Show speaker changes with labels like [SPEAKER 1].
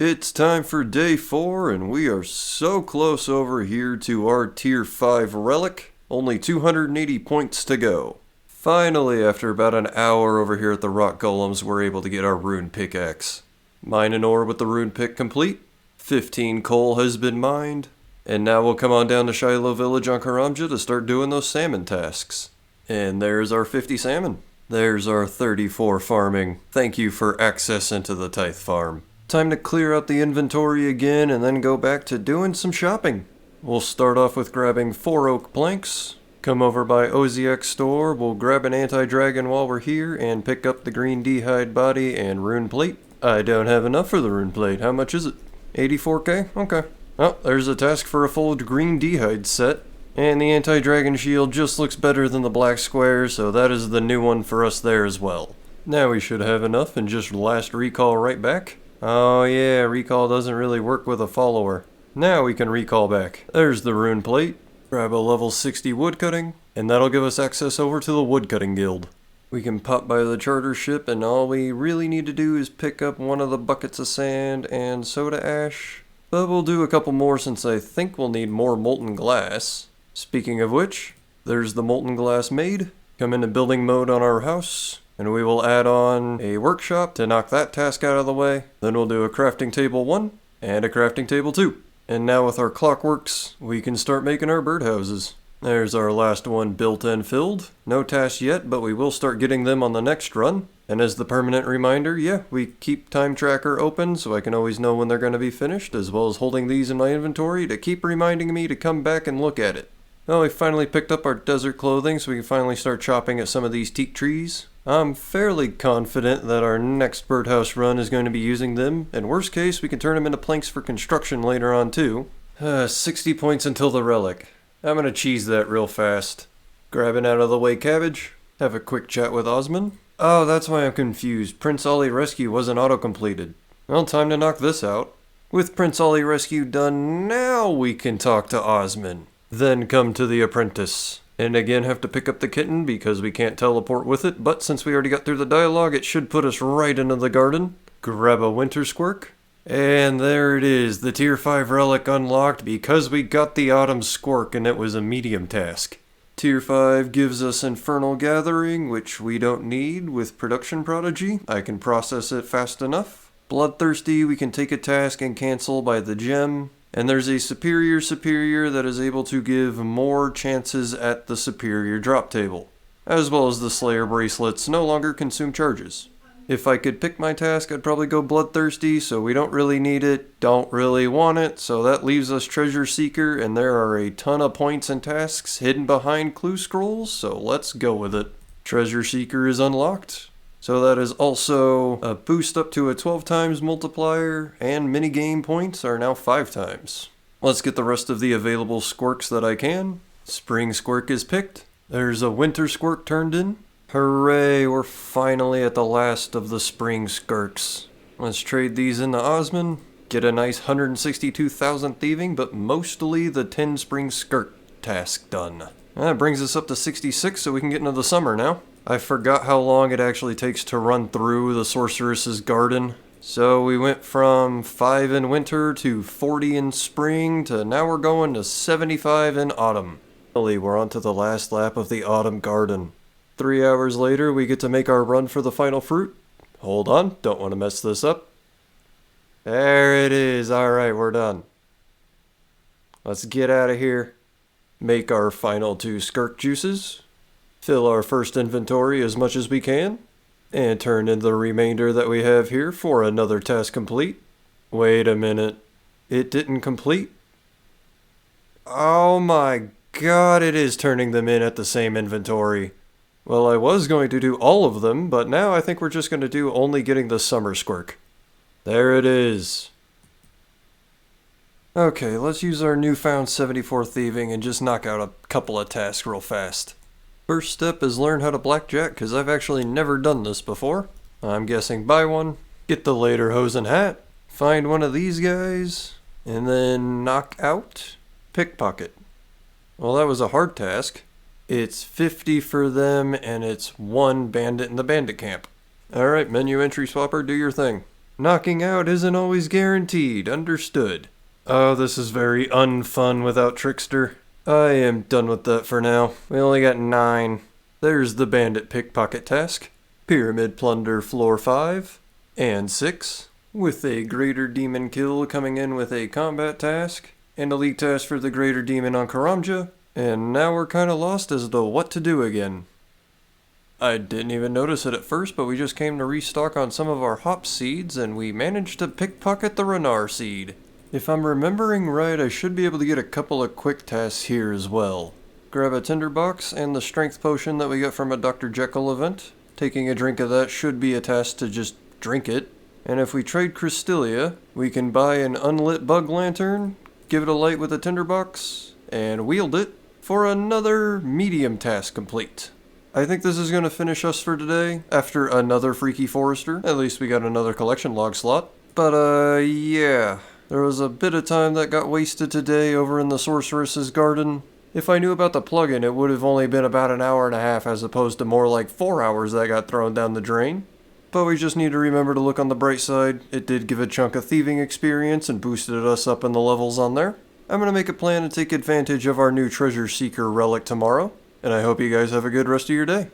[SPEAKER 1] It's time for day 4, and we are so close over here to our tier 5 relic. Only 280 points to go. Finally, after about an hour over here at the rock golems, we're able to get our rune pickaxe. Mine an ore with the rune pick complete. 15 coal has been mined. And now we'll come on down to Shiloh Village on Karamja to start doing those salmon tasks. And there's our 50 salmon. There's our 34 farming. Thank you for access into the Tithe Farm. Time to clear out the inventory again and then go back to doing some shopping. We'll start off with grabbing 4 oak planks. Come over by Oziak's store, we'll grab an anti-dragon while we're here and pick up the green d'hide body and rune plate. I don't have enough for the rune plate. How much is it? 84k? Okay. Oh, there's a task for a full green d'hide set. And the anti-dragon shield just looks better than the black square, so that is the new one for us there as well. Now we should have enough and just last recall right back. Oh yeah, recall doesn't really work with a follower. Now we can recall back. There's the rune plate. Grab a level 60 woodcutting, and that'll give us access over to the woodcutting guild. We can pop by the charter ship, and all we really need to do is pick up one of the buckets of sand and soda ash. But we'll do a couple more since I think we'll need more molten glass. Speaking of which, there's the molten glass made. Come into building mode on our house. And we will add on a workshop to knock that task out of the way. Then we'll do a crafting table 1 and a crafting table 2. And now with our clockworks, we can start making our birdhouses. There's our last one built and filled. No tasks yet, but we will start getting them on the next run. And as the permanent reminder, yeah, we keep time tracker open so I can always know when they're going to be finished, as well as holding these in my inventory to keep reminding me to come back and look at it. Well, we finally picked up our desert clothing so we can finally start chopping at some of these teak trees. I'm fairly confident that our next birdhouse run is going to be using them. In worst case, we can turn them into planks for construction later on too. 60 points until the relic. I'm going to cheese that real fast. Grabbing out of the way cabbage. Have a quick chat with Osman. Oh, that's why I'm confused. Prince Ollie Rescue wasn't auto-completed. Well, time to knock this out. With Prince Ollie Rescue done, now we can talk to Osman. Then come to the apprentice. And again have to pick up the kitten because we can't teleport with it, but since we already got through the dialogue, it should put us right into the garden. Grab a winter sq'irk. And there it is, the tier 5 relic unlocked because we got the autumn sq'irk and it was a medium task. Tier 5 gives us infernal gathering, which we don't need with production prodigy. I can process it fast enough. Bloodthirsty, we can take a task and cancel by the gem. And there's a superior that is able to give more chances at the superior drop table, as well as the Slayer bracelets no longer consume charges. If I could pick my task, I'd probably go Bloodthirsty, so we don't really need it, don't really want it, so that leaves us Treasure Seeker, and there are a ton of points and tasks hidden behind clue scrolls, so let's go with it. Treasure Seeker is unlocked. So that is also a boost up to a 12 times multiplier, and minigame points are now 5 times. Let's get the rest of the available sq'irks that I can. Spring sq'irk is picked. There's a winter sq'irk turned in. Hooray, we're finally at the last of the spring sq'irks. Let's trade these into Osman. Get a nice 162,000 thieving, but mostly the 10 spring sq'irk task done. That brings us up to 66, so we can get into the summer now. I forgot how long it actually takes to run through the sorceress's garden. So we went from 5 in winter to 40 in spring to now we're going to 75 in autumn. Finally, we're on to the last lap of the autumn garden. 3 hours later, we get to make our run for the final fruit. Hold on, don't want to mess this up. There it is. Alright, we're done. Let's get out of here. Make our final 2 sq'irkjuices. Fill our first inventory as much as we can, and turn in the remainder that we have here for another task complete. Wait a minute, it didn't complete? Oh my god, it is turning them in at the same inventory. Well, I was going to do all of them, but now I think we're just going to do only getting the summer sq'irk. There it is. Okay, let's use our newfound 74 thieving and just knock out a couple of tasks real fast. First step is learn how to blackjack, because I've actually never done this before. I'm guessing buy one, get the lederhosen hat, find one of these guys, and then knock out pickpocket. Well, that was a hard task. It's 50 for them, and it's 1 bandit in the bandit camp. Alright, menu entry swapper, do your thing. Knocking out isn't always guaranteed, understood. Oh, this is very unfun without Trickster. I am done with that for now. We only got 9. There's the bandit pickpocket task. Pyramid plunder floor 5. And 6. With a greater demon kill coming in with a combat task. And elite task for the greater demon on Karamja. And now we're kinda lost as to what to do again. I didn't even notice it at first, but we just came to restock on some of our hop seeds, and we managed to pickpocket the Renar seed. If I'm remembering right, I should be able to get a couple of quick tasks here as well. Grab a tinderbox and the strength potion that we got from a Dr. Jekyll event. Taking a drink of that should be a task to just drink it. And if we trade Crystallia, we can buy an unlit bug lantern, give it a light with a tinderbox, and wield it for another medium task complete. I think this is going to finish us for today, after another Freaky Forester. At least we got another collection log slot. But, yeah. There was a bit of time that got wasted today over in the Sorceress's Garden. If I knew about the plugin, it would have only been about an hour and a half, as opposed to more like 4 hours that got thrown down the drain. But we just need to remember to look on the bright side. It did give a chunk of thieving experience and boosted us up in the levels on there. I'm going to make a plan to take advantage of our new Treasure Seeker relic tomorrow. And I hope you guys have a good rest of your day.